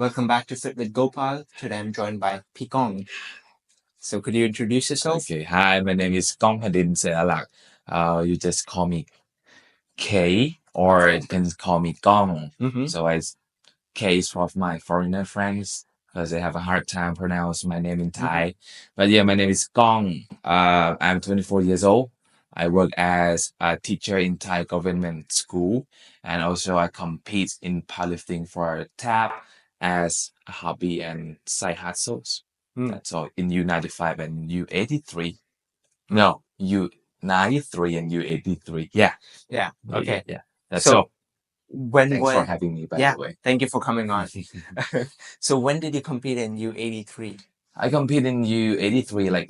Welcome back to Fit with Gopal. Today I'm joined by Kong. So could you introduce yourself? Okay, hi, my name is Kongpheandin Selalak. You just call me K, or you can call me Kong. Mm-hmm. So K is for my foreigner friends because they have a hard time pronounce my name in Thai. But yeah, my name is Kong. I'm 24 years old. I work as a teacher in Thai government school, and also I compete in powerlifting for tap as a hobby and side hustles. That's all in U95 and U83. No, U93 and U83. Yeah. Yeah. Yeah, Okay. yeah. That's So all. when Thanks for was having me, by yeah? the way. Thank you for coming on. So when did you compete in U83? I competed in U83 like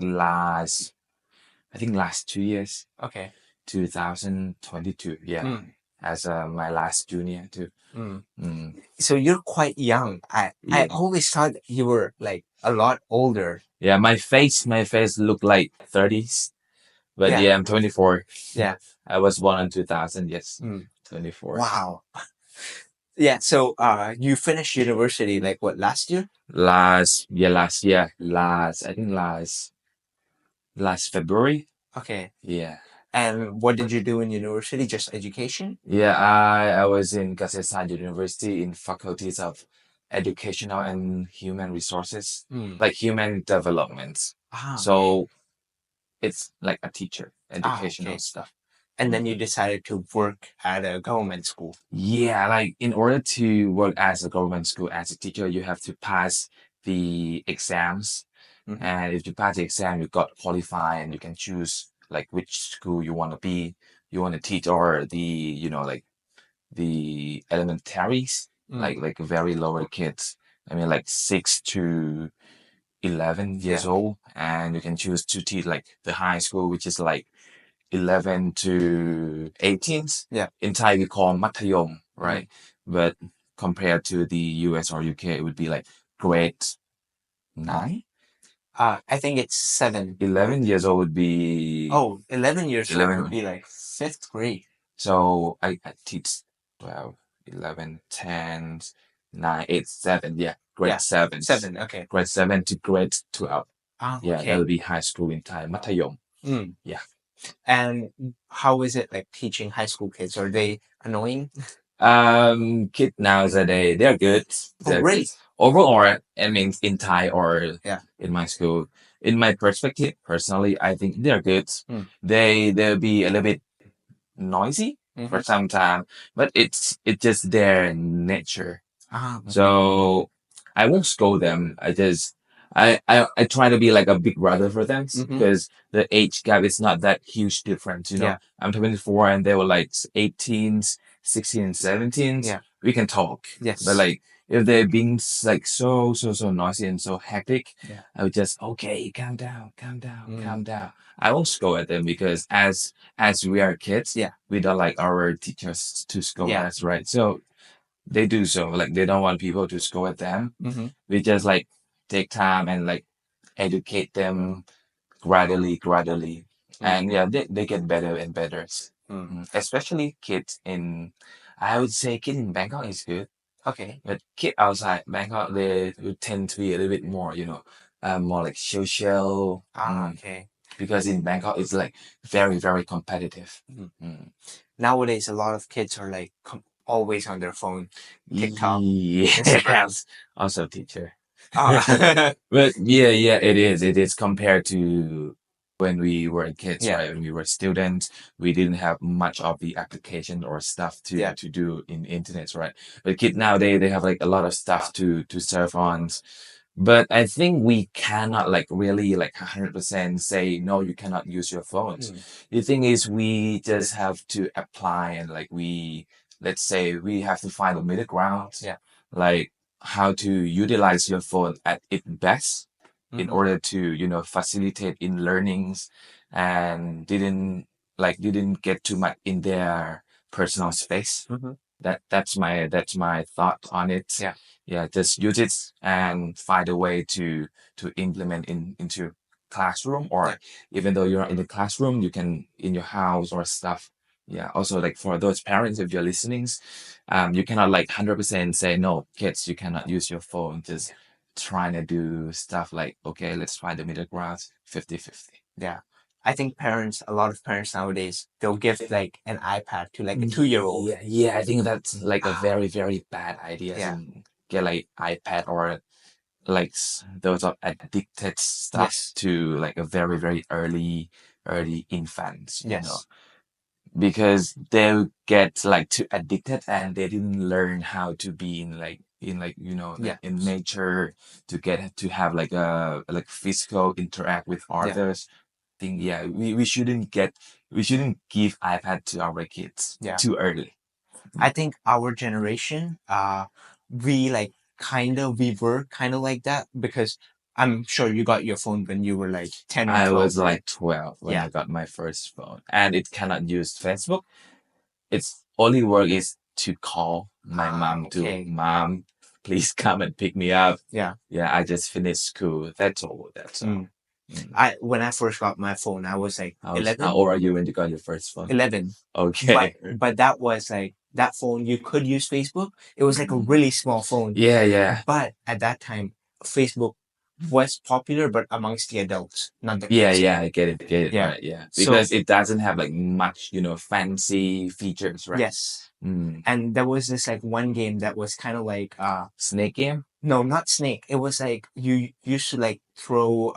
I think last 2 years, Okay. 2022. Yeah, as my last junior too. So you're quite young. I Yeah. always thought you were like a lot older. Yeah, my face looked like 30s, but yeah, I'm 24. Yeah. I was born in 2000. Yes, 24. Wow. Yeah. So you finished university like what, last year? Last year, I think last February. Okay. Yeah. And what did you do in university? Just education? Yeah, I was in Gazesan University in faculties of educational and human resources, like human development. Ah, okay. So it's like a teacher, educational Okay. stuff. And then you decided to work at a government school. Yeah, like in order to work as a government school as a teacher, you have to pass the exams. And if you pass the exam, you got qualified and you can choose like which school you want to be, you want to teach, or like the elementaries, like very lower kids. I mean, like 6 to 11 years old, and you can choose to teach like the high school, which is like 11 to 18. Yeah. In Thai, we call matayom, right? But compared to the US or UK, it would be like grade 9. I think it's 7. 11 years old would be 11 years old 11. would be like 5th grade. So I teach 12, 11, 10, 9, 8, 7. Yeah, grade 7. 7. Okay. Grade 7 to grade 12. Yeah, Okay. that'll be high school in Thai, matayom. Yeah. And how is it like teaching high school kids? Are they annoying? Kid nowadays, they're good. They're Really? good. Overall, I mean, in Thai or Yeah. in my school, in my perspective, personally, I think they're good. They'll be a little bit noisy for some time, but it's just their nature. So I won't scold them. I try to be like a big brother for them because the age gap is not that huge difference. Yeah. I'm 24 and they were like 18, 16, 17. Yeah. We can talk. Yes. But like if they're being like so noisy and so hectic, Yeah. I would just okay, calm down, calm down. I won't scold at them because as we are kids, we don't like our teachers to scold us, right? So they do so. Like they don't want people to scold at them. We just like take time and like educate them gradually. And yeah, they get better and better. Especially kids I would say kid in Bangkok is good. Okay. But kid outside Bangkok, they would tend to be a little bit more, more like social. Okay. Because in Bangkok, it's like very competitive. Nowadays, a lot of kids are like always on their phone, TikTok, Yes. Instagram. Also teacher. Ah. But yeah, it is compared to when we were kids, Yeah. right? When we were students, we didn't have much of the application or stuff to do in internet, right? But kids nowadays, they have like a lot of stuff to surf on. But I think we cannot like really like 100% say no, you cannot use your phones. The thing is, we just have to apply and like let's say we have to find a middle ground. Yeah. Like how to utilize your phone at its best in order to facilitate in learnings and didn't get too much in their personal space. That's my thought on it. Yeah, just use it and find a way to implement into classroom, or even though you're not in the classroom, you can in your house or stuff. yeah. Also, like for those parents, if you're listening, you cannot like 100% say no, kids, you cannot use your phone. Just trying to do stuff like, okay, let's find the middle ground, 50-50. Yeah. I think a lot of parents nowadays, they'll give like an iPad to like a 2-year-old. Yeah, yeah, I think that's like a very, very bad idea. Yeah. And get like iPad or like those are addicted stuff Yes. to like a very, very early infants, you know, Yes. because they'll get like too addicted and they didn't learn how to be in like you know like Yeah. in nature to get to have like a like physical interact with Yeah. others. Think yeah, we shouldn't give iPad to our kids Yeah. too early. I think our generation, we like we were kind of like that because I'm sure you got your phone when you were like 10 or I 12, was right? like 12 when Yeah. I got my first phone, and it cannot use Facebook. Its only work is to call my mom to okay. mom, please come and pick me up. Yeah. Yeah, I just finished school. That's all. That's all. Mm. When I first got my phone, I was like How 11. old are you when you got your first phone? 11. Okay. But that was like that phone you could use Facebook. It was like a really small phone. Yeah, yeah. But at that time, Facebook was popular, but amongst the adults, not the Yeah, kids. yeah, I get it, Yeah. right, yeah. So- Because it doesn't have like much, fancy features, right? Yes. Mm. And there was this like one game that was kind of like Snake game? no, not Snake. It was like you used to like throw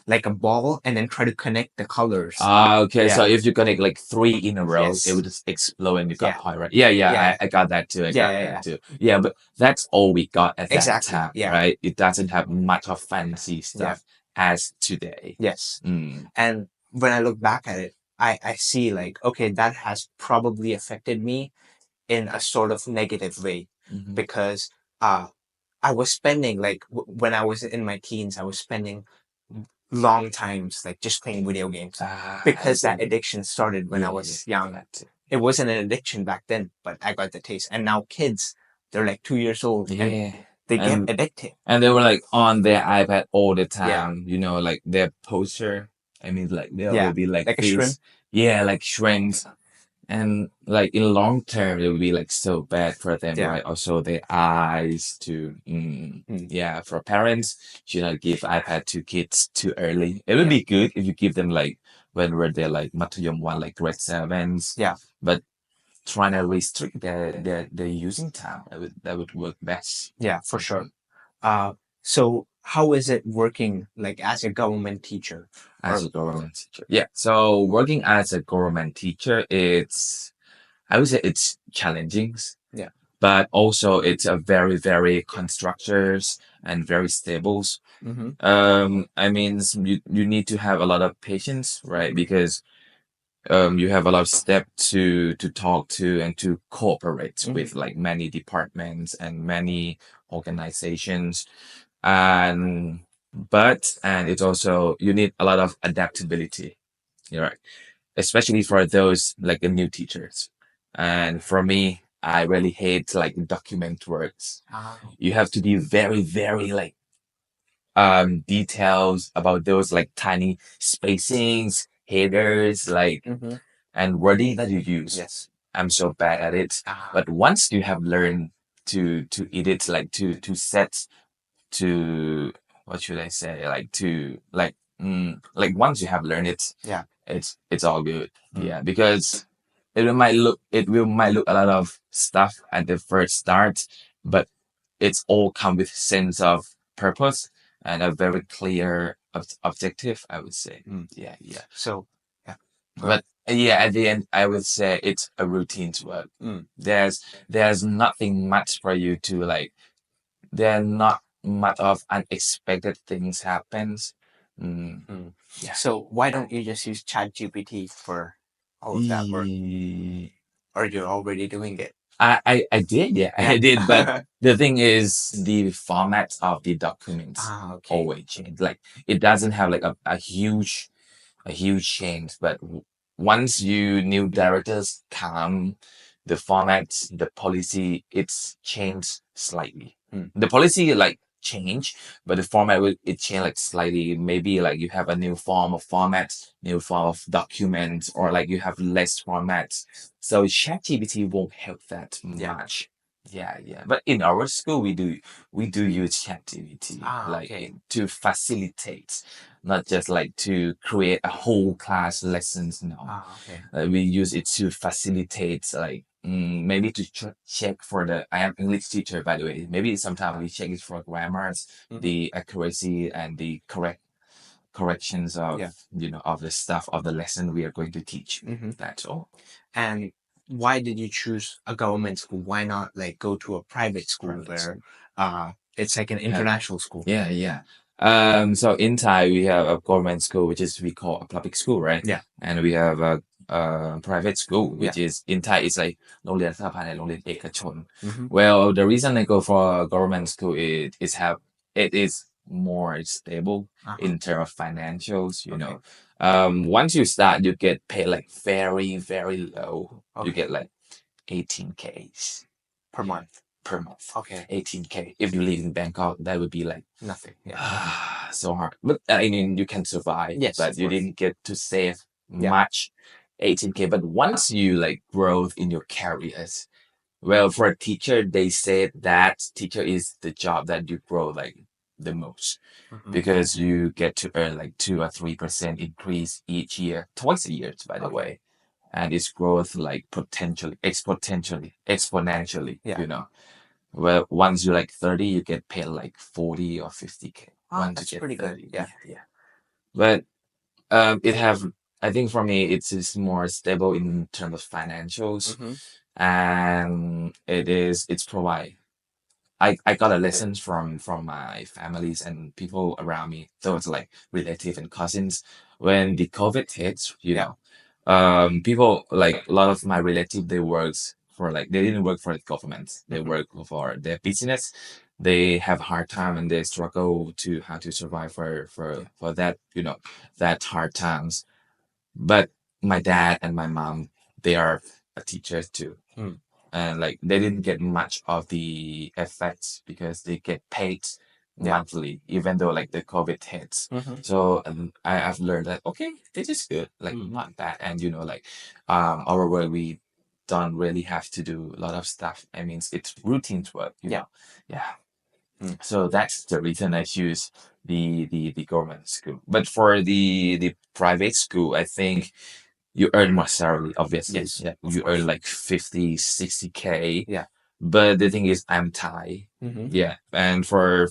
like a ball and then try to connect the colors. Ah, okay. So Yeah. if you connect like 3 in a row, Yes. it would just explode and you got Yeah. point, right? Yeah, yeah, Yeah. I got that too. I Yeah, got yeah, that too. Yeah, but that's all we got at that Exactly, time, yeah. right? It doesn't have much of fancy stuff as today. Yes. Mm. And when I look back at it, I see like, okay, that has probably affected me in a sort of negative way Mhm. because I was spending like when I was in my teens, I was spending long times like just playing video games Ah, because I that see. addiction started when I Yeah, was yeah, young. that too. It wasn't an addiction back then, but I got the taste. And now kids, they're like 2 years old and Yeah. they get And addicted. and they were like on their iPad all the Yeah. time, like their poster. I mean, like there Yeah, will be like like a shrimp. this, yeah, like shrinks, and like in long term it will be like so bad for them, Yeah. right? Also their eyes too. Yeah, for parents, should not give iPad to kids too early. It would Yeah. be good if you give them like when were they like Matayom 1, like grade 7s. Yeah. But trying to restrict their using time, that would work best. Yeah, for sure. So how is it working like as a government teacher? As a government teacher. Yeah. So working as a government teacher, I would say it's challenging. Yeah. But also it's a very, very constructive and very stable. I mean, you need to have a lot of patience, right? Because you have a lot of steps to talk to and to cooperate with like many departments and many organizations. And it's also you need a lot of adaptability. You're right. Especially for those like the new teachers. And for me, I really hate like document works. You have to be very, very like details about those like tiny spacings, headers, like and wording that you use. Yes. I'm so bad at it. But once you have learned to edit, like to set to what should I say, like to like once you have learned it, Yeah. it's all good. Yeah, because it might look a lot of stuff at the first start, but it's all come with sense of purpose and a very clear objective, I would say. Yeah, yeah. So yeah. But yeah, at the end, I would say it's a routine to work. There's nothing much for you to like. There are not much of unexpected things happens. Yeah. So why don't you just use ChatGPT for all of that work? Or you're already doing it? I did, yeah, I did. But the thing is, the format of the documents okay. always change. Like it doesn't have like a huge change. But once you new directors come, the format, the policy, it's changed slightly. The policy like change, but the format will it change like slightly. Maybe like you have a new form of format, new form of documents, or like you have less formats. So ChatGPT won't help that much. Yeah, yeah. But in our school, we do use ChatGPT like to facilitate, not just like to create a whole class lessons. No, we use it to facilitate like maybe to check for the. I am English teacher by the way. Maybe sometimes we check it for grammars, the accuracy and the corrections of of the stuff of the lesson we are going to teach. That's all. And why did you choose a government school? Why not like go to a private school where it's like an international school? Yeah, yeah. So in Thai we have a government school which is we call a public school, right? Yeah. And we have a private school which is in Thai it's like โรงเรียนสถาบันและโรงเรียนเอกชน Well, the reason I go for a government school it is more stable in terms of financials, you know. Once you start, you get paid like very, very low. You get like 18K Per month. per month. Okay. 18K. If you live in Bangkok, that would be like Nothing. Yeah. so hard. But I mean, you can survive. Yes, But of you course. didn't get to save much. 18K. But once you like grow in your careers, well, for a teacher, they said that teacher is the job that you grow like the most because you get to earn like 2 or 3% increase each year, twice a year, by the way, and it's growth like exponentially, you know. Well, once you're like 30, you get paid like 40 or 50K. Once That's you get pretty 30, good. Yeah. yeah. But it have I think for me it's just more stable in terms of financials, and it's provide. I got a lessons from my families and people around me. So it's like relative and cousins. When the COVID hits, you know, people like a lot of my relative they didn't work for the government. They work for their business. They have a hard time and they struggle to how to survive for that, you know, that hard times. But my dad and my mom, they are a teachers too. And like they didn't get much of the effects because they get paid monthly, even though like the COVID hits. So I've learned that okay, this is good, like not bad. And you know, like our work we don't really have to do a lot of stuff. I mean, it's routine work, you know. Yeah. So that's the reason I choose the government school. But for the private school, I think you earn more salary, obviously. Yes, Yeah. of You course. earn like 50, 60K. Yeah. But the thing is, I'm Thai. Yeah. And for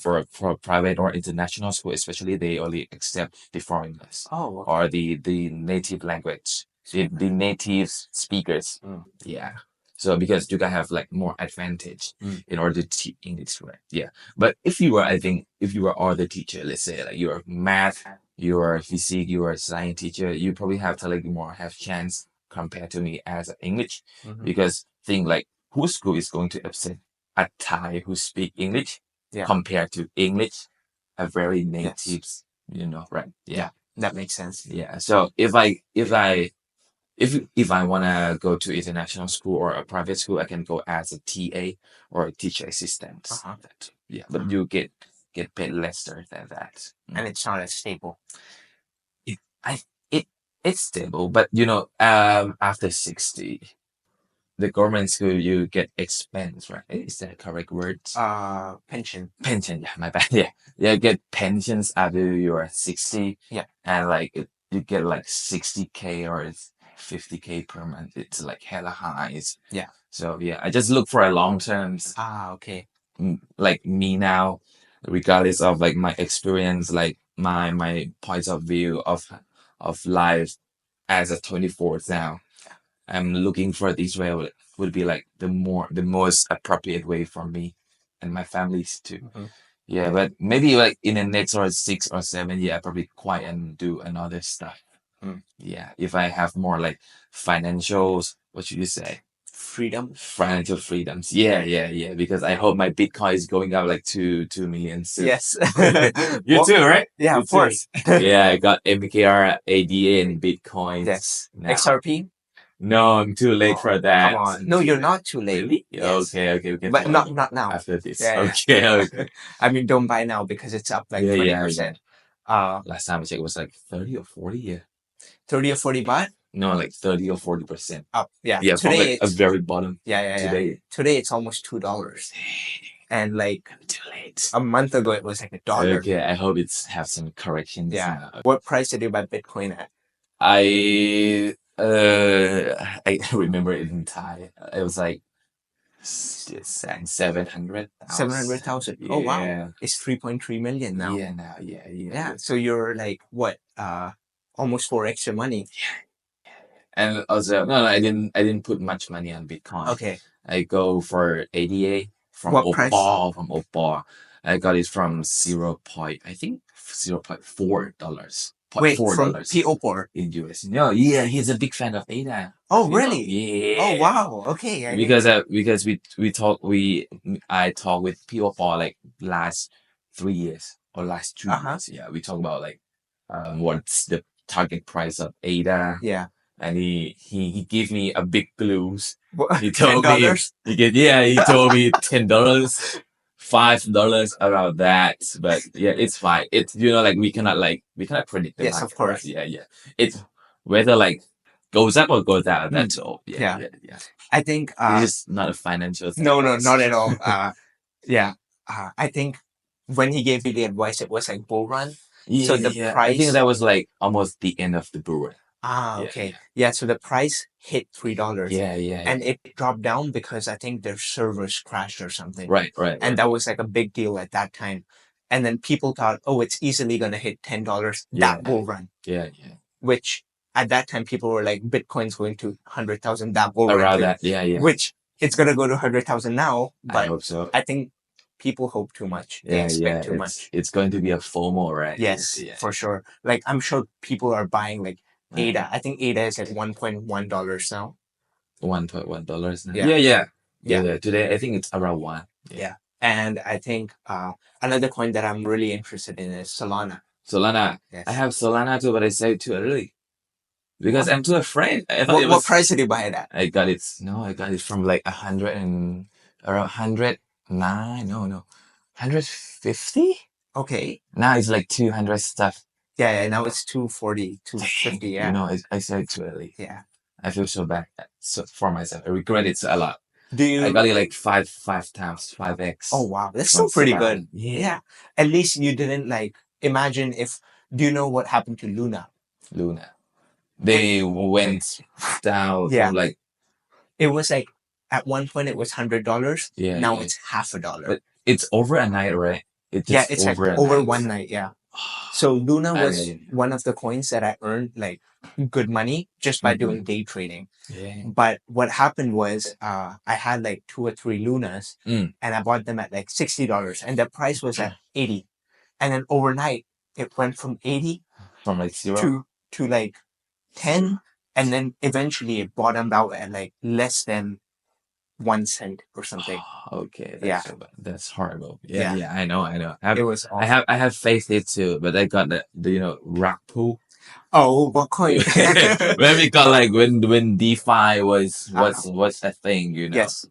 private or international school, especially, they only accept the foreigners Oh, okay. or the native language, the native speakers. Yeah. So because you can have like more advantage in order to teach English, right? Yeah. But I think if you were other teacher, let's say like you're math, you're physics, you're a science teacher, you probably have to like more have chance compared to me as an English because think like whose school is going to accept a Thai who speak English compared to English, a very native, you know, right? Yeah. That makes sense. Yeah. So if I wanna go to international school or a private school, I can go as a TA or a teacher assistant. Yeah, but you get paid lesser than that. And it's not as stable. It I it it's stable, but you know, after 60, the government school you get expense, right? Is that a correct word? Pension. Pension, yeah, my bad. Yeah. You get pensions after you're 60. Yeah. And like you get like 60K or 50K per month. It's like hella high. Yeah. So yeah, I just look for a long terms. Okay. Like me now, regardless of like my experience, like my points of view of life as a 24 now. I'm looking for this way would be like the most appropriate way for me and my families too. Yeah, but maybe like in the next or 6 or 7 years, I probably quiet and do another stuff. Yeah, if I have more like financials, what should you say? Financial freedoms. Yeah. Because I hope my Bitcoin is going up like 2 million soon. Yes. You too, right? Yeah, You of too. course. Yeah, I got MKR, ADA, and Bitcoin. Yes. now. XRP. No, I'm too late Oh, for that. come on. I'm No, too you're late. not too late. Really? Yes. Okay, we can But talk not now. after this. Yeah, yeah. Okay, okay. I mean, don't buy now because it's up like Yeah, yeah, 20%. Last time I checked, it was like 30 or 40. Yeah. 30 or 40 baht No, like 30 or 40%. up. Yeah. Yeah, from Today like a it's very bottom. yeah. Today. Today it's almost $2. And like Too late. a month ago it was like $1. Okay, I hope it's have some corrections. Yeah. What price did you buy Bitcoin at? I remember it in Thai. It was like 700,000. 700,000. Oh wow. Yeah. It's 3.3 million now. Yeah, now, yeah. Yeah. So you're like what? Almost 4x your money. And also, no, I didn't put much money on Bitcoin. Okay. I go for ADA from What price? Opal. I got it from 0.4 dollars. Wait, from $0.4 P04 in US. No, yeah, he's a big fan of ADA. Oh, You know? really? Yeah. Oh, wow. Okay. I Because didn't- because I talk with people for like last 3 years or last 2 years. Yeah, we talk about like what's the target price of ADA. yeah. And he gave me a big blues. What, He told $10? me he told me $10, $5 around that. But yeah, it's fine. It's like we cannot predict the Yes, market. of course. Right? Yeah. It's whether like goes up or goes down. That's all. Yeah. I think It's just not a financial no, advice. not at all. Yeah. I think when he gave you the advice, it was like bull run. So the I think price. that was like almost the end of the bull run. Okay. Yeah. So the price hit $3. Yeah. And it dropped down because I think their servers crashed or something. Right. And that was like a big deal at that time. And then people thought, oh, it's easily gonna hit $10 that bull run. Yeah. Which at that time people were like, Bitcoin's going to 100,000 that bull run Around too. that. Yeah. Which it's gonna go to 100,000 now, I but hope so. I think people hope too much. They expect too much. It's going to be a FOMO, right? Yes, for sure. Like I'm sure people are buying like ADA. I think ADA is like $1.1 now. $1.1 now. Yeah. Yeah. Today I think it's around one. Yeah. And I think another coin that I'm really interested in is Solana. Solana. Yes. I have Solana too, but I said it too early. Because I'm too afraid. I thought What price did you buy it at? I got it from like around 109. No. 150? Okay. Now it's like 200 stuff. Yeah, now it's 240, 250. Yeah. I said it too early. Yeah. I feel so bad for myself. I regret it a lot. Do you? I got it like five times, 5x. Oh wow, that's still pretty good. Yeah. At least you didn't like imagine if. Do you know what happened to Luna? They went down from like. It was like at one point it was $100. Yeah. Now it's $50. But it's over a night, right? It's like over one night. Yeah. So Luna was one of the coins that I earned like good money just by doing day trading. Yeah. But what happened was I had like 2 or 3 Lunas and I bought them at like $60 and the price was at 80. And then overnight it went from 80 from like 0 to like 10 and then eventually it bottomed out at like less than 1 cent or something. Okay. That's horrible. Yeah. I know. It was awful. I have faith it too, but I got the rug pull. Oh, what coin? When we got like when DeFi was a thing, Yes.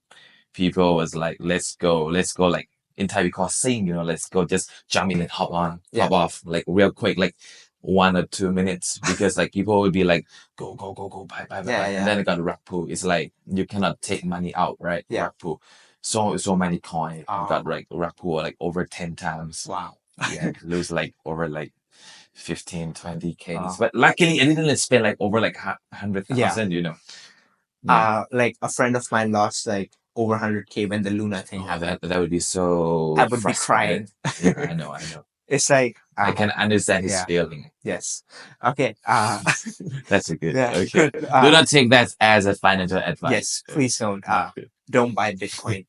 People was like, let's go like in Thai we call sing, let's go just jump in and hop off like real quick, like 1 or 2 minutes, because like people would be like go buy, and then it got rug pull. It's like you cannot take money out, right? Yeah. Rug pull. So many coins got like rug pull like over 10 times. Wow. Yeah, lose like over like 15, 20K. But luckily I didn't spend like over like 100,000, Like a friend of mine lost like over 100K when the Luna thing happened. That would be so I would be crying. Yeah, I know. It's like I can understand his feeling. Yes. Okay. That's a good. Yeah. Okay. Do not take that as a financial advice. Yes, please don't. Don't buy Bitcoin.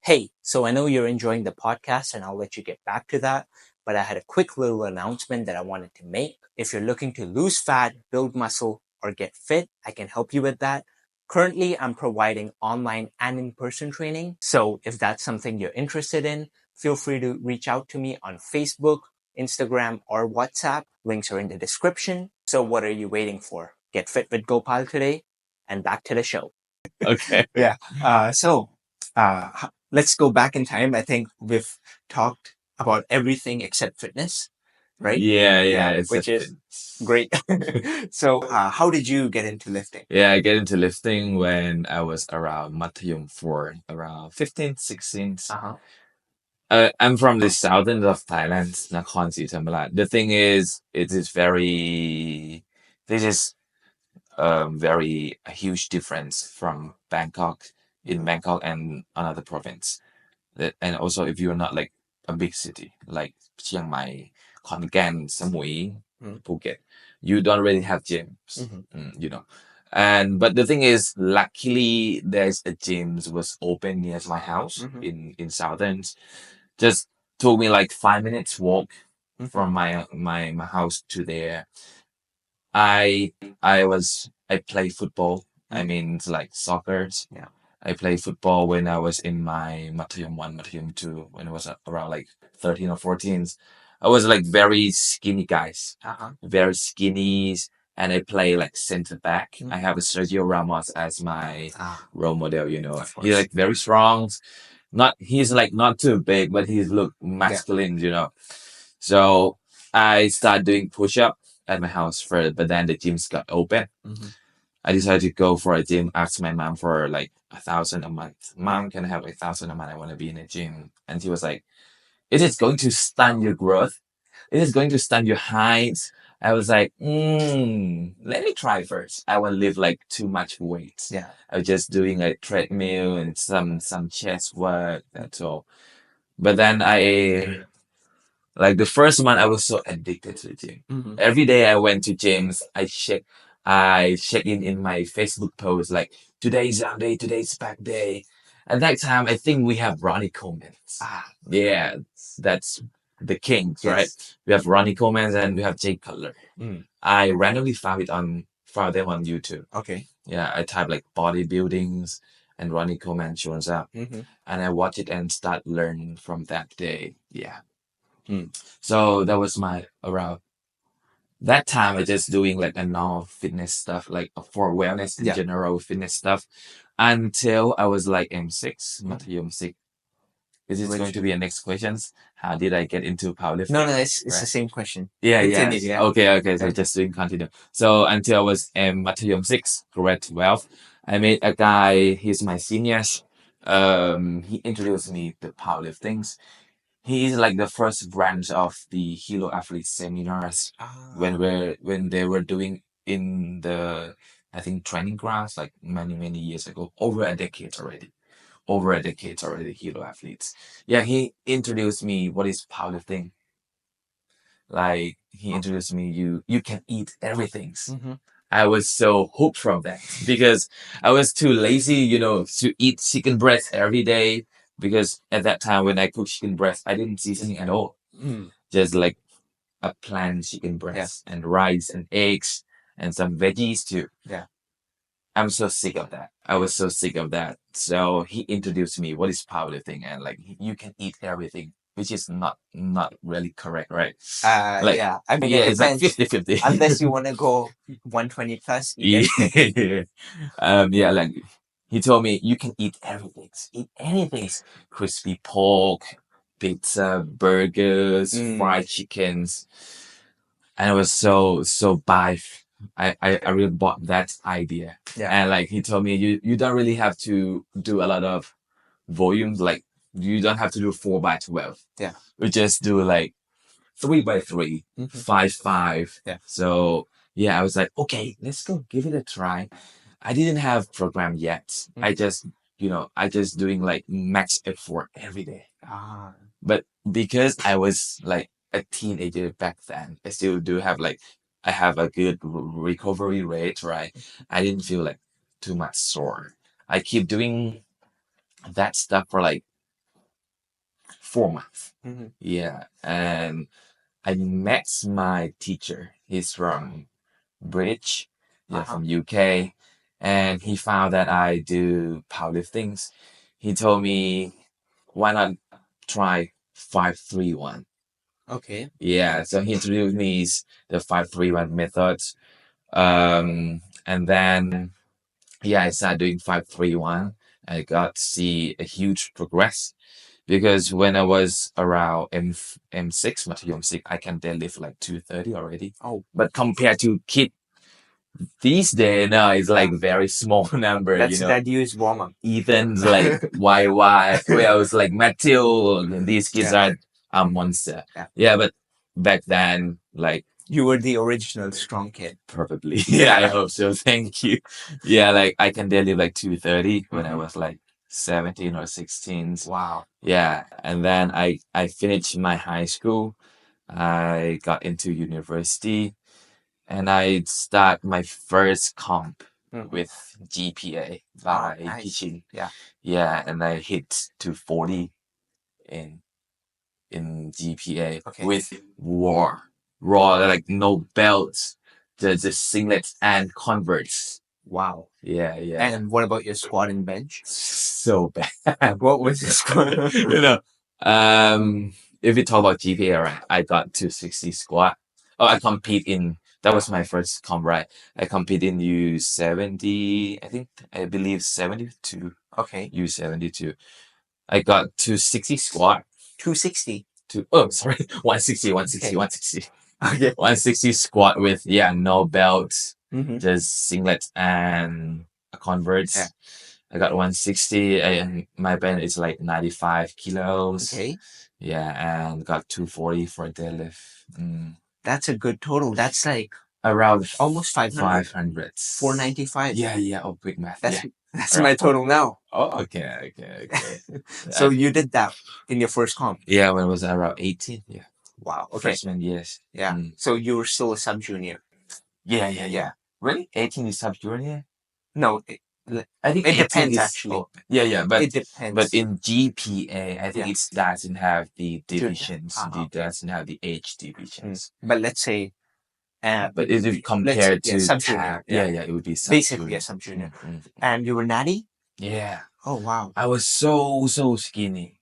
Hey, so I know you're enjoying the podcast and I'll let you get back to that, but I had a quick little announcement that I wanted to make. If you're looking to lose fat, build muscle, or get fit, I can help you with that. Currently, I'm providing online and in-person training. So if that's something you're interested in, feel free to reach out to me on Facebook, Instagram, or WhatsApp. Links are in the description. So what are you waiting for? get fit with Gopal today, and back to the show. Okay. Yeah. Let's go back in time. I think we've talked about everything except fitness, right? Yeah, it's which a is great. So, how did you get into lifting? Yeah, I get into lifting when I was around Matayum 4, around 15, 16. Uh-huh. I'm from the southern of Thailand, Nakhon Si Thammarat. The thing is, this is very a huge difference from Bangkok, in Bangkok and another province. And also, if you're not like a big city like Chiang Mai, Khon Kaen, Samui, Phuket, you don't really have gyms, you know. And but the thing is, luckily, there's a gym was open near my house in Southern. Just took me like 5 minutes walk from my house to there. I I play football. I mean, it's like soccer. Yeah. I played football when I was in my Matayum 1, Matayum 2, when I was around like 13 or 14. I was like very skinny guys, very skinny, and I play like center back. I have a Sergio Ramos as my role model, you know. He's like very strong. He's like not too big, but he's look masculine, you know. So I started doing push up at my house first, but then the gyms got open. I decided to go for a gym. Asked my mom for like 1,000 a month. Mom, can I have 1,000 a month? I want to be in a gym. And she was like, "It is going to stunt your growth. It is going to stunt your height." I was like, let me try first. I want to lift like too much weight. Yeah. I was just doing a treadmill and some chest work. That's all. But then like the first month, I was so addicted to the gym. Every day I went to gyms. I check in my Facebook post like today's arm day, today's back day. At that time, I think we have Ronnie Coleman's. Yeah, that's the kings, right? We have Ronnie Coleman's and we have Jay Cutler. I randomly found them on YouTube. Okay. Yeah, I type like bodybuildings and Ronnie Coleman shows up, and I watch it and start learning from that day. Yeah. So that was my around that time. I just doing like a normal fitness stuff, like for wellness in general fitness stuff, until I was like M6, Mathayom 6. Is this going to be a next questions? How did I get into powerlifting? No, it's the same question. Yeah, Continue, yeah. Okay. So just doing continue. So until I was Mathayom 6, grade 12, I met a guy. He's my senior. He introduced me to powerliftings. He is like the first branch of the Hilo Athlete seminars when they were doing in the, I think, training grounds like many years ago, over a decade already. Over a decade already, Hilo Athletes. Yeah, he introduced me what is powerlifting. Like he introduced me, you can eat everything. I was so hooked from that because I was too lazy, you know, to eat chicken breast every day. Because at that time when I cooked chicken breast, I didn't season at all. Just like a plain chicken breast and rice and eggs and some veggies too. Yeah. I'm so sick of that. I was so sick of that. So he introduced me what is powerlifting and like you can eat everything, which is not really correct, right? Like, Yeah. I mean, yeah, it it's like depends. 50-50. Unless you want to go 120 plus, eat everything. Yeah, like he told me you can eat everything, eat anything, crispy pork, pizza, burgers, fried chickens, and I was so buy. I really bought that idea, and like he told me, you don't really have to do a lot of volumes, like you don't have to do 4 by 12. Yeah. We just do like 3 by 3, 5 by 5. Yeah. So yeah, I was like, okay, let's go give it a try. I didn't have program yet. I just, I just doing like max effort every day. But because I was like a teenager back then, I still do have like, I have a good recovery rate, right? I didn't feel like too much sore. I keep doing that stuff for like 4 months. Yeah. And I met my teacher. He's from British, from UK, and he found that I do powerliftings. He told me, why not try 5-3-1? Okay. Yeah, so he introduced me the 5-3-1 method. And then I started doing 531. I got to see a huge progress because when I was around M6, Matayom 6, I can deadlift like 230 already. Oh, But compared to kid these days, now it's like very small number, that use warm up. Ethan's like YY, where I was like Matthew, these kids Yeah. are a monster. Yeah. But back then, like You were the original strong kid. probably. Yeah, I hope so. Thank you. Yeah, like I can deadlift like 230 when I was like 17 or 16. Wow. Yeah, and then I finished my high school. I got into university, and I start my first comp with GPA by teaching. Yeah. Yeah, and I hit 240 in GPA Okay. with raw, like no belts, just singlets and converts. Wow. Yeah. And what about your squat and bench? So bad. What was your squat? If we talk about GPA, right, I got 260 squat. Oh, I compete in, that was my first comp, right? I compete in U70, I believe 72. Okay. U72. I got 260 squat. 260. Sorry, 160, 160, Okay. 160. Okay. 160 squat with, no belts, Mm-hmm. just singlet and converts. Yeah. I got 160 and my bench is like 95 kilos. Okay. Yeah, and got 240 for deadlift. That's a good total. That's like Around almost 500. 500. 495. Yeah. Oh, quick math. That's Around my total now. Oh, okay. So you did that in your first comp? Yeah, when I was around 18. Yeah. Wow. Okay. Freshman years. Yeah. So you were still a sub junior. Yeah. Really? 18 is sub junior? No, I think it 18 depends is actually. Yeah, It depends. but in GPA, I think Yeah. it doesn't have the Junior. divisions. Uh-huh. It doesn't have the age divisions. But let's say, But if you compare to sub junior. tab, it would be sub Basically a junior. sub junior. And you were natty? Yeah. Oh wow. I was so skinny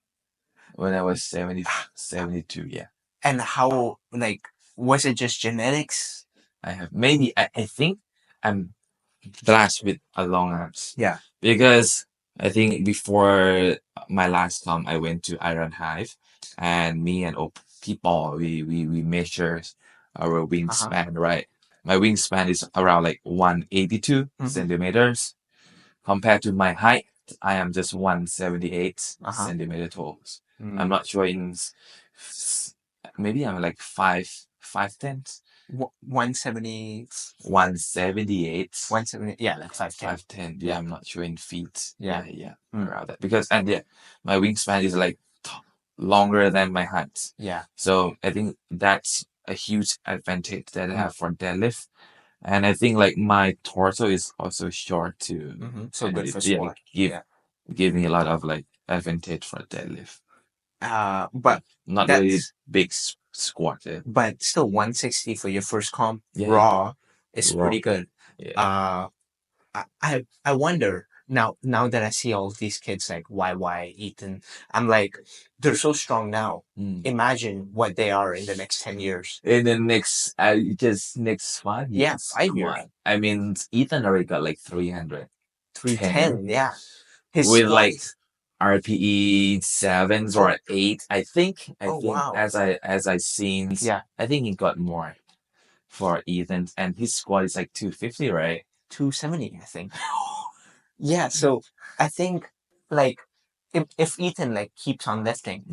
when I was 72. Yeah. And how, like, was it just genetics? I think I'm blessed with a long arms. Yeah. Because I think before my last comp, I went to Iron Hive, and me and people we measure our wingspan, right? My wingspan is around like 182 centimeters. Compared to my height, I am just 178 centimeter tall. I'm not sure maybe I'm like 5'10". 170. 178. 170. Yeah, like 5'10". 5'10". Yeah, I'm not sure in feet. Yeah. Around that. Because my wingspan is like longer than my height. Yeah. So I think that's a huge advantage that I have for deadlift. And I think like my torso is also short too. So And good for squat. give me a lot of like advantage for deadlift. But Not really big squat. but still 160 for your first comp raw is pretty good. Yeah. I wonder now that I see all of these kids like YY, Ethan, I'm like, they're so strong now. Imagine what they are in the next 10 years. In the next, just next 5 years. Yeah, 5 years. On. I mean, Ethan already got like 300. 310, yeah. With like RPE 7s or 8, I think. Wow. As I seen, I think he got more for Ethan, and his squad is like 250, right? 270, I think. Yeah, so I think like if Ethan like keeps on lifting,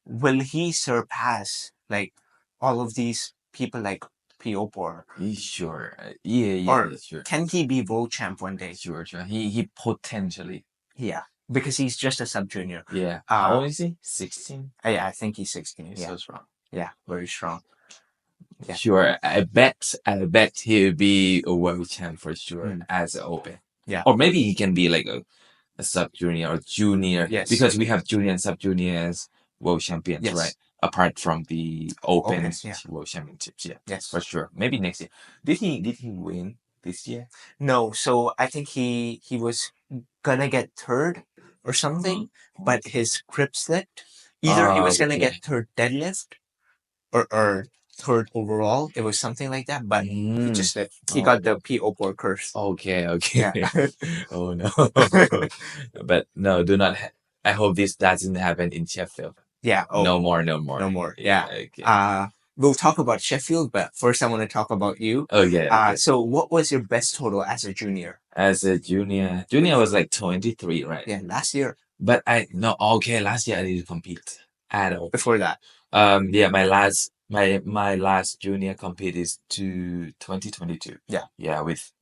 will he surpass like all of these people like Piopor? Sure. Yeah, sure. Can he be world champ one day? Sure. He potentially. Yeah, because he's just a sub junior. Yeah. How old is he? 16? Yeah, I think he's 16. He's so strong. Yeah, very strong. Yeah. Sure. I bet he'll be a world champ for sure as an open. Yeah. Or maybe he can be like a sub junior or junior. Yes. Because we have junior and sub juniors world champions, right? Apart from the open world championships. Yeah. Yes. For sure. Maybe next year. Did he win this year? No. So I think he was gonna get third or something, but his grip slipped. Either he was gonna get third deadlift or third overall. It was something like that, but he just said he Oh. got the PO4 curse. Okay, Yeah. Oh no. But no, do not. I hope this doesn't happen in Sheffield. Yeah. Oh, No more, no more. no more. Yeah. Okay. We'll talk about Sheffield, but first I want to talk about you. Okay. So what was your best total as a junior? As a junior was like 23, right? Yeah, last year. But last year I didn't compete at all. Before that. Yeah, my last junior compete is to 2022. Yeah. Yeah, with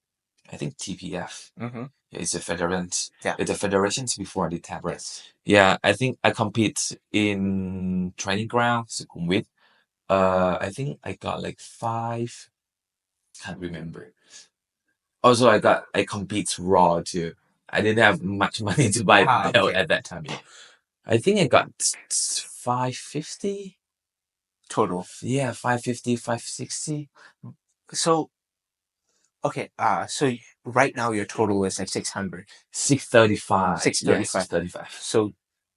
I think TPF. Mm-hmm. Yeah, it's a federation. Yeah. It's a federations before the tab. Yes. Yeah, I think I compete in training ground, Sukhumvit. I think I got like 5. Can't remember. Also, I compete raw too. I didn't have much money to buy belt at that time. Yeah. I think I got 550 total. Yeah, 550, 560. So, okay. So right now your total is like 600. 635. 635. 635. So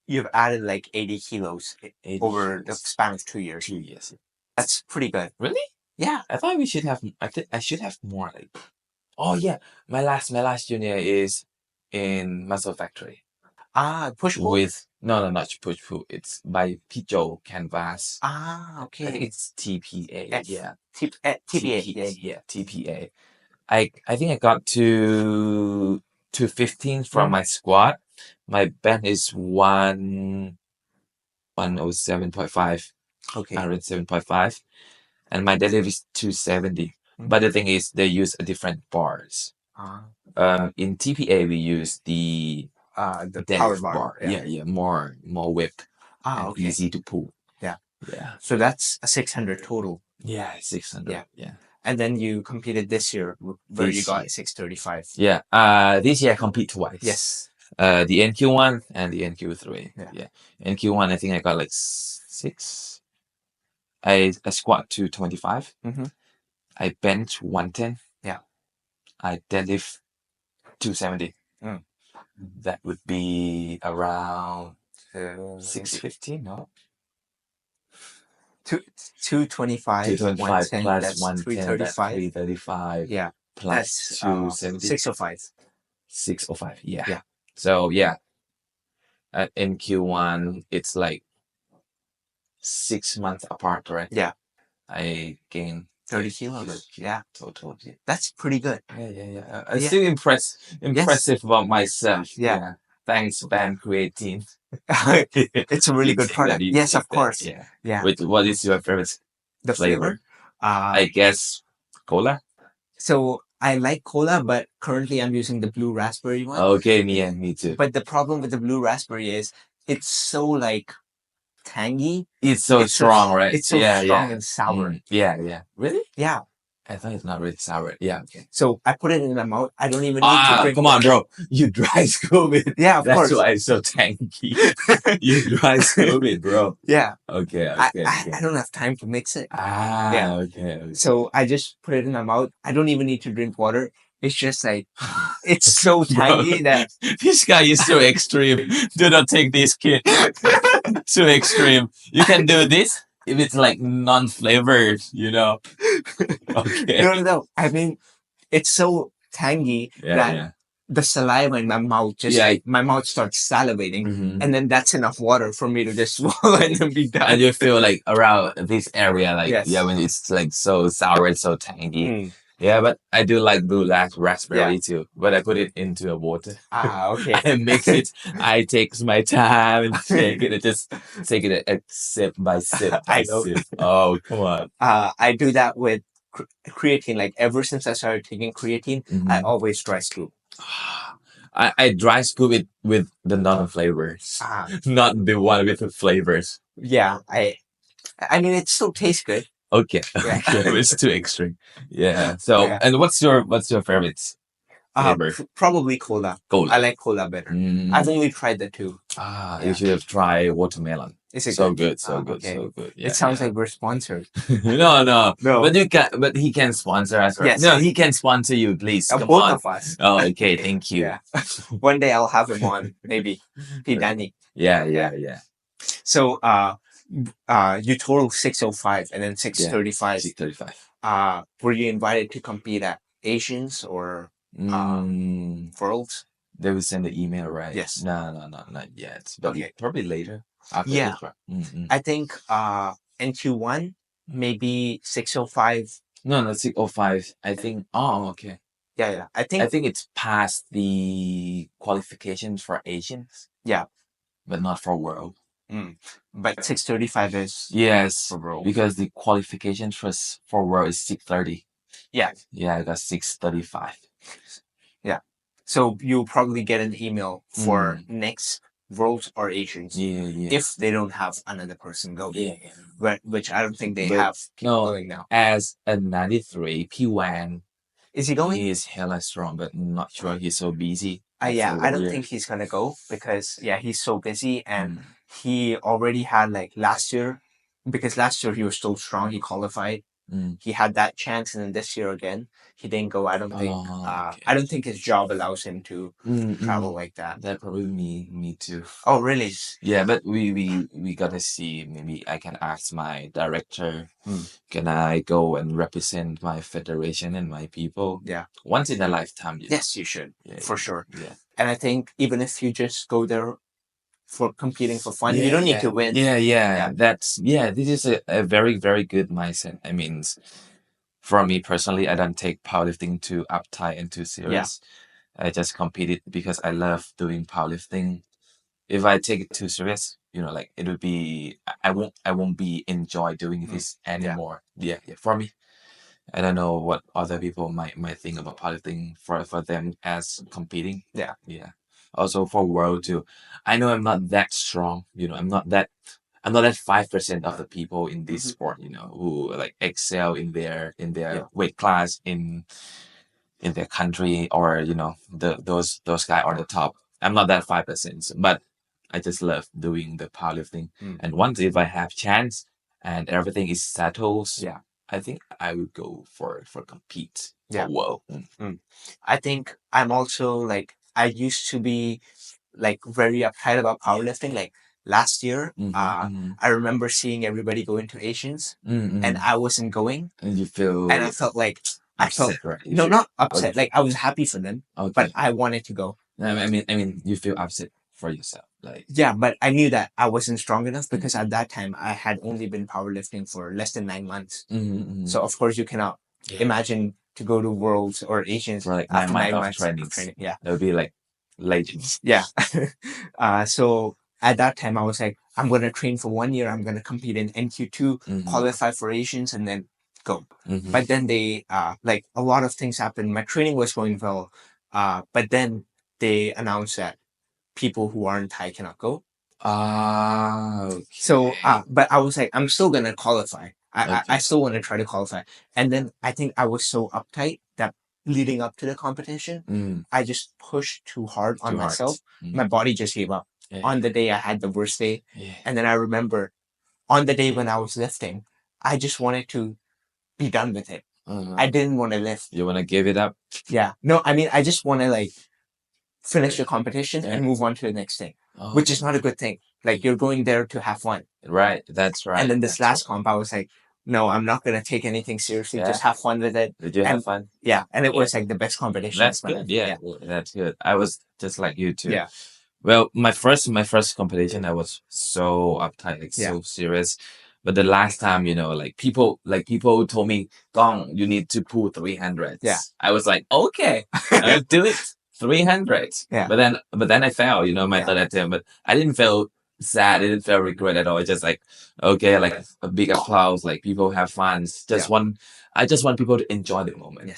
you've added like 80 kilos 80 over the kilos. span of 2 years. 2 years. That's pretty good. Really? Yeah. I thought we should have. I think I should have more. Like, oh yeah, my last junior is in Muscle Factory. Push pull. With no, not push pull. It's by Pijo Canvas. Okay. I think it's TPA. Yeah. TPA. Yeah, TPA. I think I got to 215 from my squat. My bench is 107.5. Okay. 107.5. And my deadlift is 270. But the thing is, they use a different bars. In TPA, we use the power bar. Yeah, more whip. And Okay. easy to pull. Yeah. Yeah. So that's a 600 total. Yeah, 600. Yeah. And then you competed this year where you got 635. Yeah. This year I compete twice. Yes. The NQ1 and the NQ3. Yeah. NQ1 I think I got like 6. I squat to 25. Mm-hmm. I bench 110. Yeah. I deadlift 270. That would be around 650, no? 225. 225 plus that's 110, 335. 335. Yeah. Plus 270. 605. 605. Yeah. Yeah. So yeah. At NQ1, it's like 6 months apart, right? Yeah. I gained 30 kilos. Yeah. Total. Yeah. That's pretty good. Yeah. I'm still impressive about myself. Yeah. Thanks, Band Creatine. It's a really good product. Yes, of course. Yeah. What is your favorite flavor? I guess cola. So I like cola, but currently I'm using the blue raspberry one. Okay, me too. But the problem with the blue raspberry is it's so like tangy. It's so strong, right? It's so strong and sour. Yeah. Really? Yeah. I thought it's not really sour. Yeah. Okay. So I put it in my mouth. I don't even need to drink. Come on, bro. You dry scoop it. Yeah, of course. That's why it's so tangy. You dry scoop it, bro. Yeah. Okay. I don't have time to mix it. Okay. So I just put it in my mouth. I don't even need to drink water. It's just like, it's so tangy that... This guy is so extreme. Do not take this kid. So extreme. You can do this if it's like non-flavored, Okay. No. I mean, it's so tangy that the saliva in my mouth my mouth starts salivating, and then that's enough water for me to just swallow and then be done. And you feel like around this area, when it's like so sour and so tangy. Yeah, but I do like blue raspberry too. But I put it into a water. Okay. I mix it. I take my time and take it. I just take it a sip by sip by sip. Oh, come on. I do that with creatine. Like ever since I started taking creatine, I always dry scoop. I dry scoop it with the non-flavors, not the one with the flavors. Yeah, I mean, it still tastes good. Okay. It's too extreme. Yeah. So, and what's your favorite flavor? Probably cola. I like cola better. I've only tried that too. You should have tried watermelon. Is it so good? So good. Yeah, it sounds like we're sponsored. No. But he can sponsor us. Right? Yes. No, he can sponsor you, please. Come both on. of us. Oh, okay. Thank you. Yeah. One day I'll have him on, maybe. Kongpheandin. Yeah. So, You total 605 and then 635. 635. Were you invited to compete at Asians or Worlds? They will send the email, right? Yes. No, not yet. But Okay. probably later after Yeah. this, right? I think in Q1 maybe 605. No, 605. I think. Oh, okay. Yeah. I I think think it's past the qualifications for Asians, yeah. but not for World. But 635 is Yes, for World. because the qualifications for World is 630. Yeah. Yeah, I got 635. Yeah. So you'll probably get an email for next Worlds or Asians Yeah. if they don't have another person go. Yeah. Which I don't think they But have no, going now. as a 93, P1, Is he going? he is hella strong, but I'm not sure he's so busy. Yeah, for I don't Warrior. think he's gonna go because he's so busy and he already had like last year, because last year he was still strong. He qualified. He had that chance, and then this year again he didn't go. I don't think. Okay. I don't think his job allows him to travel like that. That probably me too. Oh, really? Yeah, but we gotta see. Maybe I can ask my director. Can I go and represent my federation and my people? Yeah. Once in a lifetime. Yes, you should. For sure. Yeah. And I think even if you just go there for competing for fun, you don't need to win. Yeah. This is a very, very good mindset. I mean, for me personally, I don't take powerlifting too uptight and too serious. I just competed because I love doing powerlifting. If I take it too serious, like it would be, I won't be enjoy doing this anymore. Yeah. For me, I don't know what other people might think about powerlifting for them as competing. Yeah. Also for world too. I know I'm not that strong. I'm not that 5% of the people in this sport. Who like excel in their weight class in their country, or those guys on the top. I'm not that 5%, but I just love doing the powerlifting. And once if I have chance and everything is settled, I think I would go for compete for world. I think I'm also like, I used to be like very uptight about powerlifting. Like last year, I remember seeing everybody go into Asians and I wasn't going. And you feel And I felt like upset, right? No, not upset. Like I was happy for them, but I wanted to go. I mean, you feel upset for yourself, like. Yeah, but I knew that I wasn't strong enough because at that time I had only been powerlifting for less than 9 months. So of course you cannot imagine to go to Worlds or Asians For like after 9 months of training. Yeah, that would be like legends. Yeah. So at that time I was like, I'm gonna train for 1 year. I'm gonna compete in NQ2, qualify for Asians, and then go. But then they like a lot of things happened. My training was going well, but then they announced that people who aren't Thai cannot go. Okay. So, but I was like, I'm still gonna qualify. I still want to try to qualify. And then I think I was so uptight that leading up to the competition, I just pushed too hard on myself. My body just gave up. On the day I had the worst day. And then I remember on the day when I was lifting, I just wanted to be done with it. I didn't want to lift. You want to give it up? Yeah. No, I mean, I just want to like finish the competition and move on to the next thing, which is not a good thing. Like you're going there to have fun. Right. That's right. And then this last comp, I was like, no, I'm not going to take anything seriously. Just have fun with it. Did you have fun? Yeah. And it was like the best competition. That's good. Yeah. That's good. I was just like you too. Yeah. Well, my first competition, I was so uptight, like so serious. But the last time, like people told me, Gong, you need to pull 300. Yeah. I was like, okay, I'll do it. 300. Yeah. But then I fell, my third attempt, but I didn't feel sad. I didn't feel regret at all. It's just like, okay, like a big applause, like people have fun. I just want people to enjoy the moment,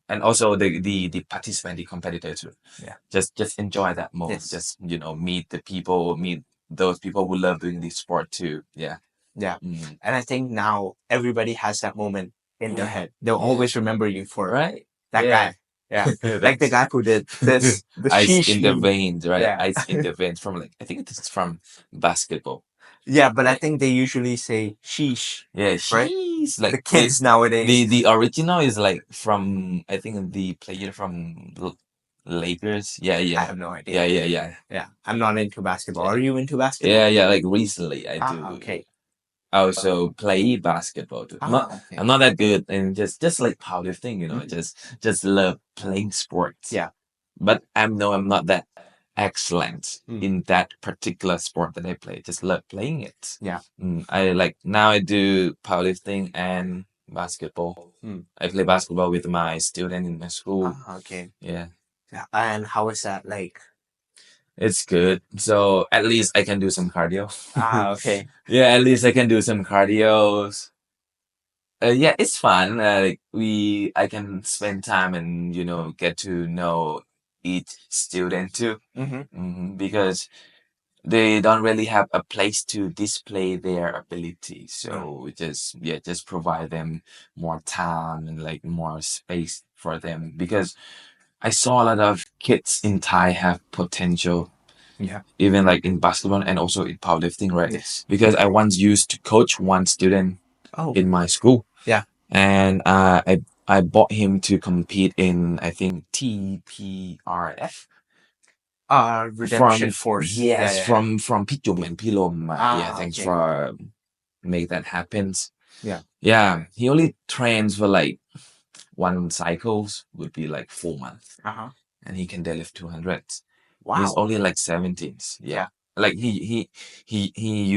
and also the participant, the competitor too. Yeah. Just enjoy that moment. Yes. Just, meet the people, meet those people who love doing this sport too. Yeah. Yeah. And I think now everybody has that moment in their head. They'll always remember you for that guy. Yeah. Like the guy who did this, the ice in the veins, right? Yeah. Ice in the veins from I think it's from basketball. Yeah, but I think they usually say sheesh. Yeah, right? sheesh. Like the kids nowadays. The original is like from, I think, the player from Lakers. Yeah. I have no idea. Yeah. I'm not into basketball. Are you into basketball? Yeah. Like recently I do. Okay. also play basketball too. Okay. I'm not that good and just like powerlifting, just love playing sports. Yeah. But I'm not that excellent Mm. in that particular sport that I play. Just love playing it. Yeah. I like now I do powerlifting and basketball. I play basketball with my student in my school. Okay. Yeah. Yeah. And how is that like? It's good. So at least I can do some cardio. Okay. Yeah, at least I can do some cardios. Yeah, it's fun. I can spend time and get to know each student too. Because they don't really have a place to display their ability. So we just provide them more time and like more space for them because I saw a lot of kids in Thai have potential. Yeah. Even like in basketball and also in powerlifting, right? Yes. Because I once used to coach one student in my school. Yeah. And I bought him to compete in I think TPRF Redemption Force. Yes, from Pichum and Pilom. Yeah, thanks Okay. for make that happen. Yeah. Yeah, he only trains for like one cycles would be like 4 months, and he can deadlift 200. He's Wow. only like 17. Yeah. Like he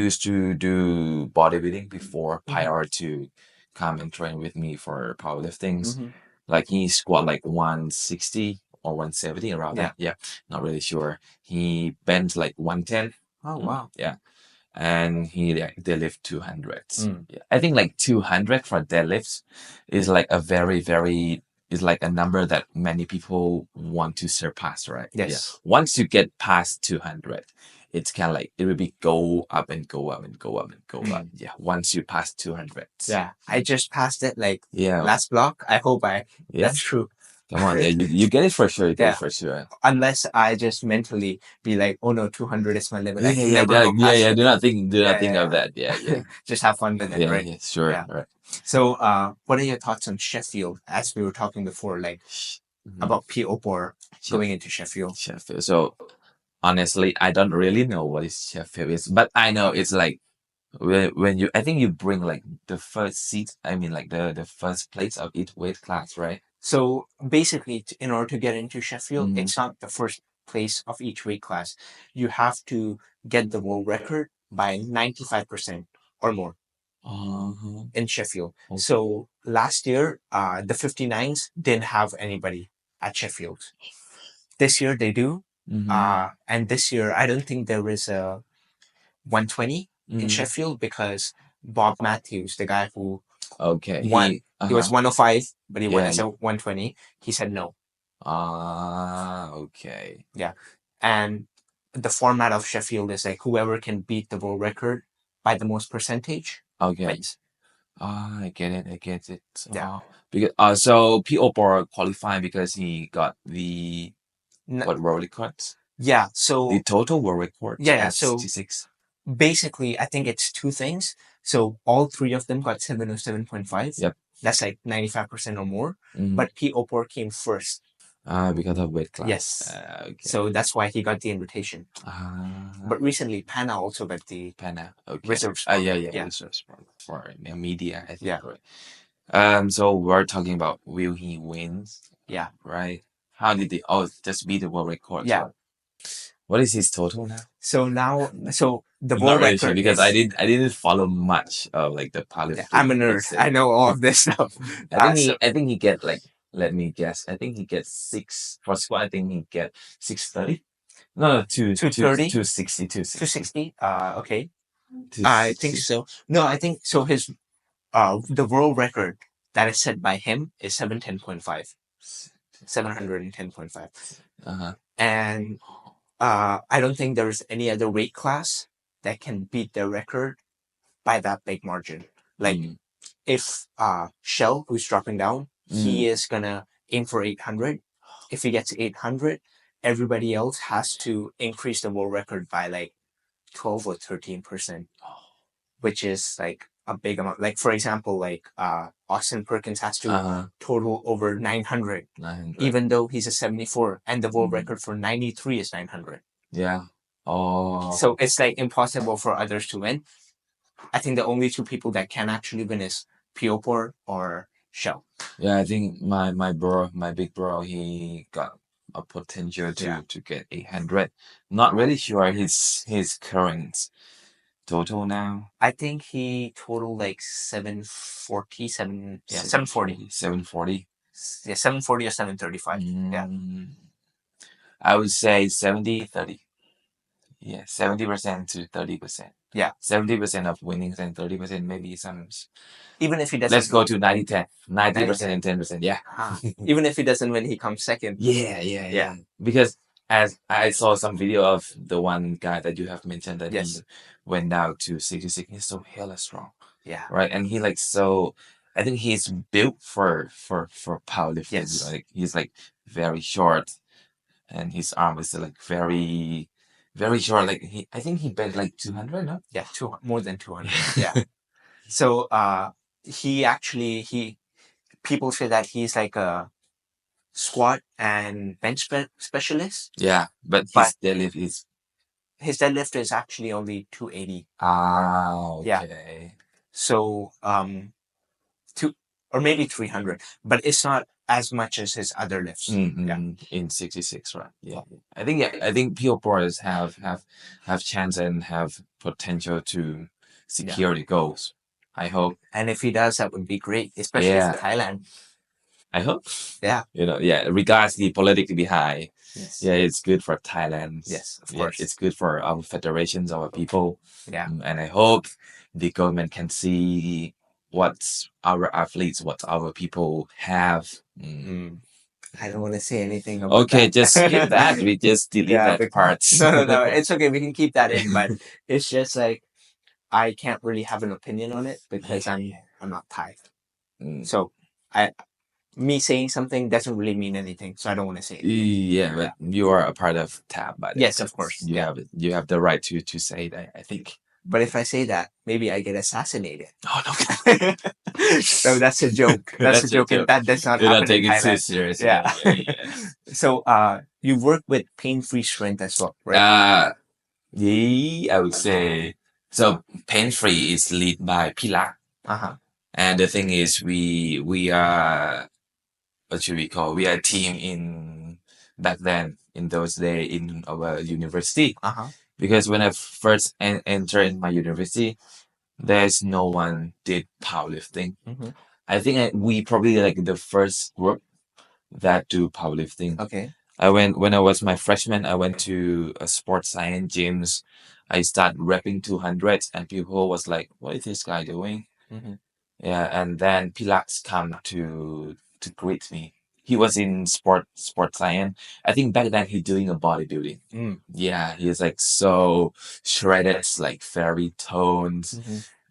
used to do bodybuilding before prior to come and train with me for powerliftings. Like he squat like 160 or 170 around that. Yeah. Not really sure. He bent like 110. Oh wow. Yeah. And he deadlift 200. Yeah. I think like 200 for deadlifts is like a very is like a number that many people want to surpass, right? Yes. Yeah. Once you get past 200, it's kind of like it will be go up and go up and go up and go up. Yeah. Once you pass 200. Yeah. I just passed it like Yeah. last block. I hope that's true. Come on, yeah, you get it for sure. You get Yeah. it for sure. Unless I just mentally be like, oh no, 200 is my limit. I can Yeah, never go past it. Do not think Yeah. of that. Yeah. Just have fun with it, Yeah, right? yeah, sure. Yeah. Right. So, what are your thoughts on Sheffield? As we were talking before, like about P. Opor going into Sheffield. Sheffield. So honestly, I don't really know what is Sheffield is, but I know it's like when you I think you bring like the first seat. I mean like the first place of each weight class, right? So basically, in order to get into Sheffield, it's not the first place of each weight class. You have to get the world record by 95% or more in Sheffield. Okay. So last year, the 59s didn't have anybody at Sheffield. This year they do. And this year, I don't think there is a 120 in Sheffield because Bob Matthews, the guy who won, he was 105, but he won as a 120. He said no. Okay. Yeah. And the format of Sheffield is like whoever can beat the world record by the most percentage wins. I get it. I get it. Yeah. Because so P. Opor qualified because he got the what world records? Yeah. So the total world record. Yeah. At So 66. Basically, I think it's two things. So all three of them got 707.5. Yep. That's like 95% or more. Mhm. But P. Opor came first. Because of weight class. Yes. Okay. So that's why he got the invitation. But recently, Pana also got the reserve spot. Yeah. Reserve spot for media, I think. Right. So we're talking about will he wins? Yeah. Right. How did he? Oh, just beat the world record. Yeah. What is his total now? So the I'm world not really record sure because is, I didn't follow much of like the powerlifting. I'm a nerd. I know all of this stuff. I think he get like, let me guess. I think he gets 6 for squat. I think he get 630. No, 230? 260, 260. Okay. I think so. No, I think so. His the world record that is set by him is 710.5. 710.5. And I don't think there's any other weight class that can beat their record by that big margin. Like if Shell, who's dropping down, he is gonna aim for 800. If he gets 800, everybody else has to increase the world record by like 12 or 13%, which is like a big amount. Like for example, like Austin Perkins has to total over 900, even though he's a 74, and the world record for 93 is 900. Yeah. Oh. So it's like impossible for others to win. I think the only two people that can actually win is Piopor or Shell. Yeah, I think my big bro, he got a potential Yeah. to get 800. Not really sure his current total now. I think he totaled like 740, 740. 740. Yeah, 740 or 735. Yeah. I would say 70-30. Yeah, 70% to 30%. Yeah. 70% of winnings and 30% maybe some. Even if he doesn't. Let's go to 90-10. 90% and 10%. Yeah. Even if he doesn't win, he comes second. Yeah. Because as I saw some video of the one guy that you have mentioned that Yes. he went down to 66. He's so hella strong. Yeah. Right. And he like so I think he's built for powerlifting. Yes. Like he's like very short and his arm is like very short. Like I think he bent like 200, no? Yeah, more than 200. Yeah. So people say that he's like a squat and bench specialist. Yeah, but But his deadlift is actually only 280. okay. Yeah. So two or maybe 300, but it's not as much as his other lifts. Yeah. In 66, right? Yeah. I think pure boys have chance and have potential to secure the goals. I hope. And if he does, that would be great, especially for Thailand. I hope. Yeah. Regards the politically behind. Yes. Yeah, it's good for Thailand. Yes, of course. It's good for our federations, our people. Yeah. And I hope the government can see what our athletes, what our people have. I don't want to say anything about Okay, that. just skip that. We just delete that part. No, it's okay. We can keep that in, but it's just like I can't really have an opinion on it because I'm not Thai. So me saying something doesn't really mean anything, so I don't want to say it. Yeah, but you are a part of TAB, but yes, of course. You have the right to say that, I think. But if I say that, maybe I get assassinated. Oh no. So that's a joke. That's a joke, and that does not happen. You're not taking it too seriously. Yeah. So you work with pain-free strength as well, right? Yeah, I would say so. Pain-free is led by Pilak. And the thing is, we are what should we call? We are a team in back then in those days in our university. Because when I first entered in my university, there's no one did powerlifting. I think we probably like the first group that do powerlifting. Okay. When I was my freshman, I went to a sports science gyms. I started repping 200s and people was like, what is this guy doing? Yeah, and then Pilax come to greet me. He was in sports science. I think back then he doing a bodybuilding. Yeah, he's like so shredded, like very toned.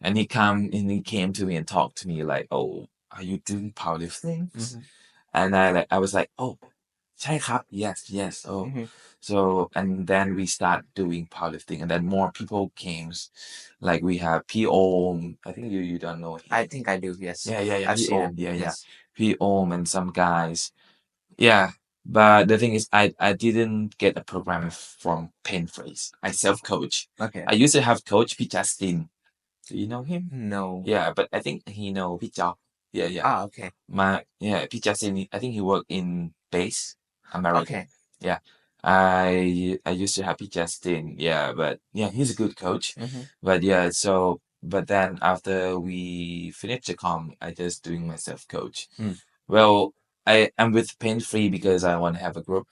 And he came to me and talked to me like, oh, are you doing powerlifting? And I was like, oh, ใช่ครับ yes oh. So and then we start doing powerlifting and then more people came, like we have P Om. I think you don't know him. I think I do. Yes. Yeah, I've P seen Om. him. Yeah. P Om and some guys. Yeah, but the thing is I didn't get a program from Pain Phrase. I self-coach. Okay. I used to have coach P Justin. Do you know him? No. Yeah, but I think he know P Jock. Yeah. Okay. P Justin, I think he worked in base America. Okay. Yeah. I used to have P Justin. Yeah, but yeah, he's a good coach. But yeah, but then after we finished the com, I just doing myself coach. Well, I'm with Pain Free because I want to have a group.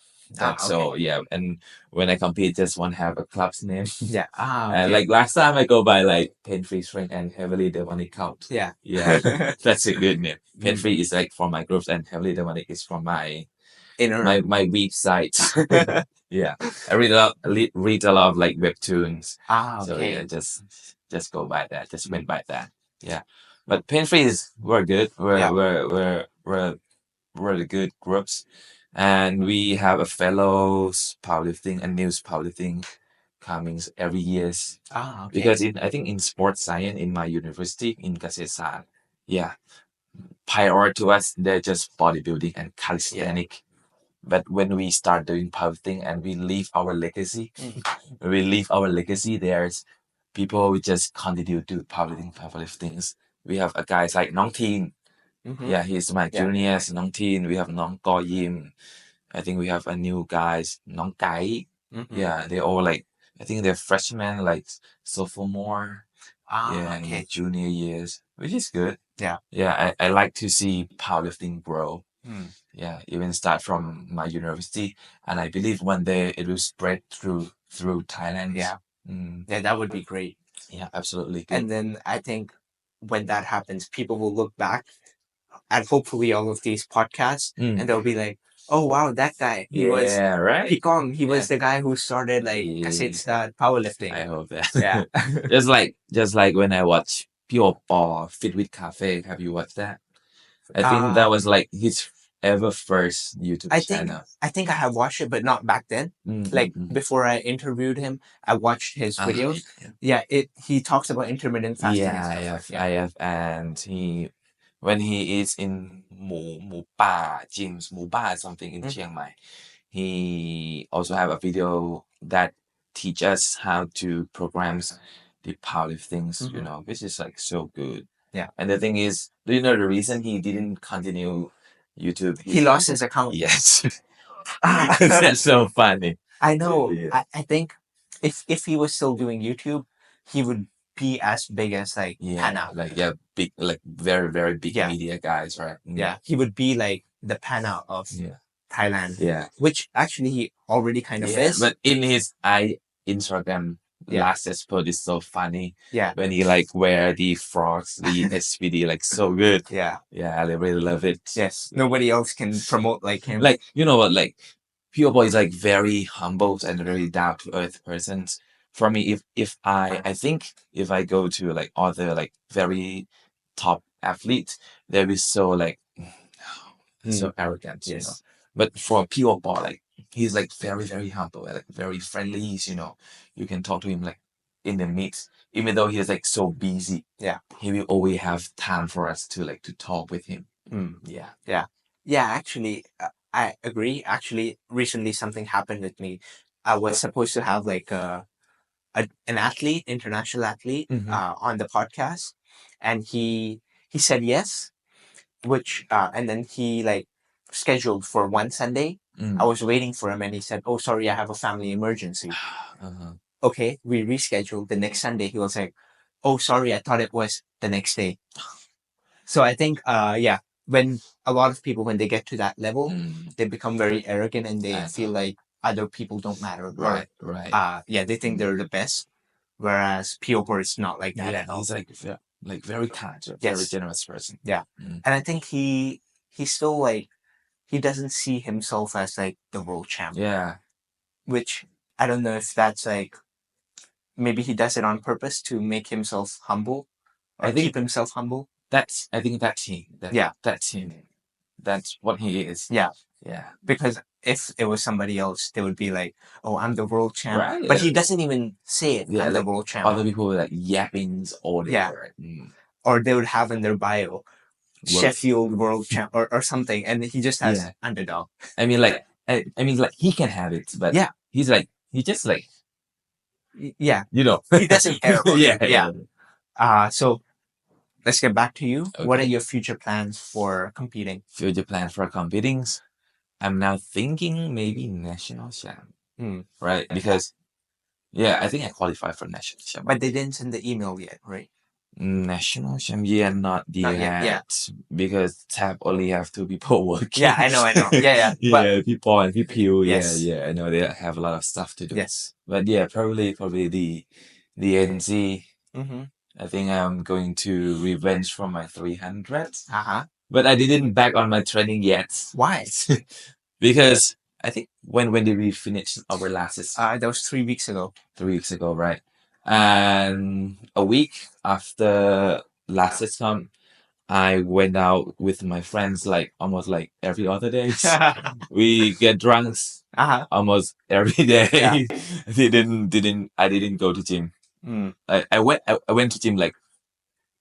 So yeah, and when I compete, just want to have a club's name. Yeah. Okay. And like last time, I go by like Pain Free Strength and Heavily Demonic Count. Yeah. That's a good name. Pain Free is like for my groups, and Heavily Demonic is for my inner my weak side. Yeah, I read a lot of like webtoons. Okay. So yeah, just go by that. Just went by that. Yeah, but Pain Free is we're good. We're the good groups, and we have a fellows powerlifting and news powerlifting coming every years. Okay. Because I think in sports science in my university in Kasetsar, yeah, prior to us they're just bodybuilding and calisthenic. But when we start doing powerlifting and we leave our legacy, there's people will just continue to powerlifting. We have a guys like Nong Teen. Yeah, he's my juniors, Nong Teen. We have Nong Ko Yim. I think we have a new guys, Nong Kai. Yeah, they all like, I think they're freshmen, like sophomore. Yeah, in the junior years, which is good. Yeah, I like to see powerlifting grow. Yeah, even start from my university, and I believe one day it will spread through Thailand. Yeah. Mm, Yeah, that would be great. yeah, absolutely good. And then I think when that happens, people will look back at hopefully all of these podcasts and they'll be like, oh wow, that guy. He was right. Pikong. He was the guy who started like Kasitsa powerlifting. I hope that. Yeah. just like when I watch Pure Paw Fit with Cafe. Have you watched that? I think that was like his ever first YouTube channel. I think I have watched it, but not back then. Like before I interviewed him, I watched his videos. Yeah, he talks about intermittent fasting and stuff. I have, and when he is in Mu Ba gyms, Mu Ba something in Chiang Mai, he also have a video that teach us how to program the powerliftings, which is like so good. Yeah. And the thing is, do you know the reason he didn't continue YouTube? He lost his account. Yes. That's so funny. I know. Yeah. I think if he was still doing YouTube, he would be as big as like Pana. Like big, like very very big media guys, right? Yeah, he would be like the Pana of Thailand. Yeah. Which actually he already kind of is. But in his Instagram last post is so funny. Yeah. When he like wear the frogs, the SVD, like so good. Yeah. Yeah, I really love it. Yes. Nobody else can promote like him. Like, you know what, like Pure Boy is like very humble and very down to earth person. For me, if I think if I go to like other like very top athletes, they'll be so like so arrogant, you know. But for Pure Boy, like he's like very very humble, like very friendly. You can talk to him like in the mix, even though he's like so busy. Yeah, he will always have time for us to like to talk with him. Yeah. Actually, I agree. Actually, recently something happened with me. I was supposed to have like an athlete, international athlete, on the podcast, and he said yes, which and then he like scheduled for one Sunday. I was waiting for him, and he said, "Oh, sorry, I have a family emergency." Okay, we rescheduled the next Sunday. He was like, "Oh, sorry, I thought it was the next day." So I think, when a lot of people, when they get to that level, they become very arrogant and they feel like other people don't matter. Right. They think they're the best, whereas Piotr is not like that at all. He's like very kind, very generous person. Yeah, and I think he's still like he doesn't see himself as like the world champ. Yeah, which I don't know if that's like maybe he does it on purpose to make himself humble or keep himself humble. I think that's him. That's him. That's what he is. Yeah. Yeah. Because if it was somebody else, they would be like, "Oh, I'm the world champ," Right. But he doesn't even say it. I'm the world champ. Other people were like yapping all day. Yeah. Or they would have in their bio, Sheffield world champ or something, and he just has underdog. I mean, like he can have it, but he's like he just like you know he doesn't care. About yeah. So let's get back to you. Okay. What are your future plans for competing? Future plans for competing? I'm now thinking maybe national champ. Right? Because I think I qualified for national champ. But they didn't send the email yet, right? National champ, not yet. Because TAP only have 2 people working. Yeah, I know. Yeah. But people and people. I know they have a lot of stuff to do. Yes. But probably the NC. I think I'm going to revenge for my 300. But I didn't back on my training yet. Why? Because I think when did we finish our last? That was 3 weeks ago. 3 weeks ago, right? And a week after last come, I went out with my friends like almost like every other day. We get drunk almost every day. I didn't go to gym. I went to gym like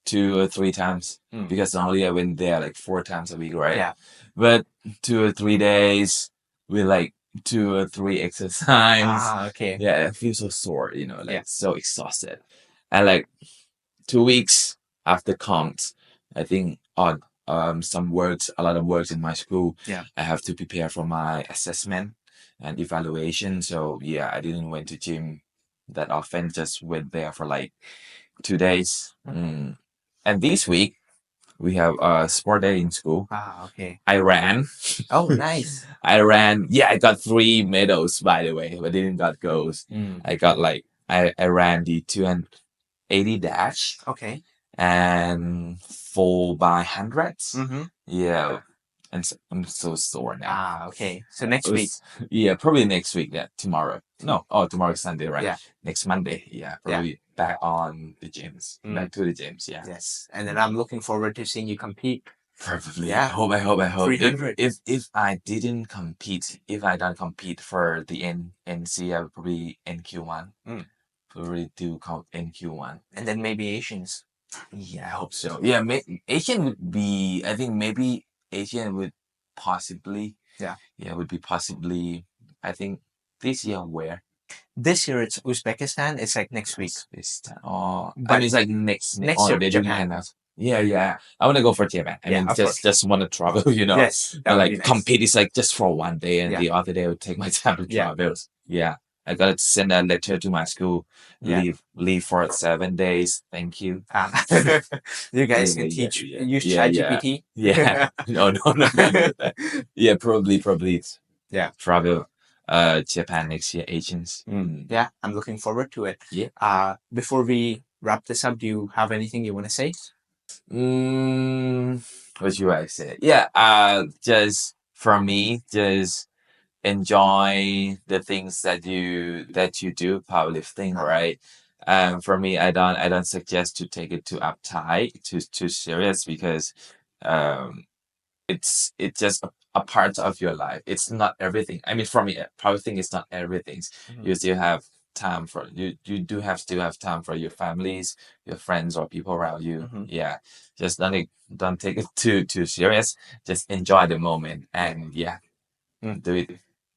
2 or 3 times because normally I went there like 4 times a week, right? Yeah. But 2 or 3 days with like 2 or 3 exercises. Okay. Yeah, I feel so sore, like so exhausted. And like 2 weeks after count, I think on a lot of works in my school. Yeah. I have to prepare for my assessment and evaluation. So yeah, I didn't went to gym that often. Just went there for like 2 days. And this week we have a sport day in school. Okay. I ran. Oh, nice. I ran. Yeah, I got 3 medals by the way, but didn't got goals. I got like I ran the 280 dash. Okay. And 4x100s. Mm-hmm. Yeah, and I'm so sore now. Okay. So next week. Yeah, probably next week. Yeah, tomorrow. No, tomorrow's Sunday, right? Yeah. Next Monday. Yeah, probably back on the gyms. Back to the gyms. Yeah. Yes, and then I'm looking forward to seeing you compete. Probably. Yeah. I hope. 300. If I didn't compete, if I don't compete for the NC, I would probably NQ1. Probably do count NQ1. And then maybe Asians. Yeah, I hope so. Yeah, Asian would be. I think maybe Asian would possibly. Yeah. Yeah, would be possibly. I think this year where This year it's Uzbekistan. It's like next week. Uzbekistan. Oh, But I mean, it's like next year, they're doing Japan. it now. Yeah. I want to go for Japan. I mean, of course. just want to travel, you know. Yes, that But would like be nice. compete is like just for one day, and Yeah. the other day I would take my time to Yeah. travel. Yeah. I gotta send a letter to my school. Yeah. Leave for 7 days. Thank you. You guys can Yeah, use ChatGPT. Yeah. No. Yeah, probably. Yeah. Travel Japan next year, Asians. Yeah, I'm looking forward to it. Yeah. Before we wrap this up, do you have anything you want to say? What should I say? Yeah, just for me, just enjoy the things that you do, powerlifting, right? For me, I don't suggest to take it too uptight, too serious, because it's just a part of your life. It's not everything. I mean, for me, powerlifting is not everything. You still have time for you do have still have time for your families, your friends, or people around you. Yeah, just don't take it too serious. Just enjoy the moment, and do it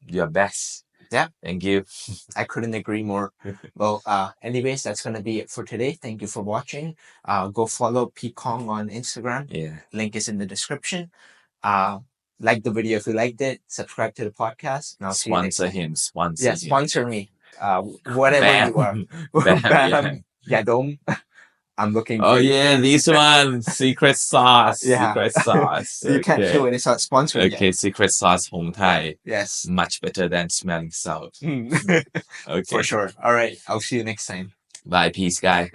your best. Yeah. Thank you. I couldn't agree more. Well, anyways, that's gonna be it for today. Thank you for watching. Go follow P Kong on Instagram. Yeah. Link is in the description. Like the video if you liked it. Subscribe to the podcast. And I'll see you next time. Sponsor him. Sponsor me. Whatever you are. Bam. Yadom. I'm looking. Oh yeah, this one, secret sauce. Yeah. Secret sauce. You can't show it. It's not sponsored Okay, yet. secret sauce Hong Thai. Yes. Much better than smelling salt. Okay. For sure. All right. I'll see you next time. Bye, peace, guy.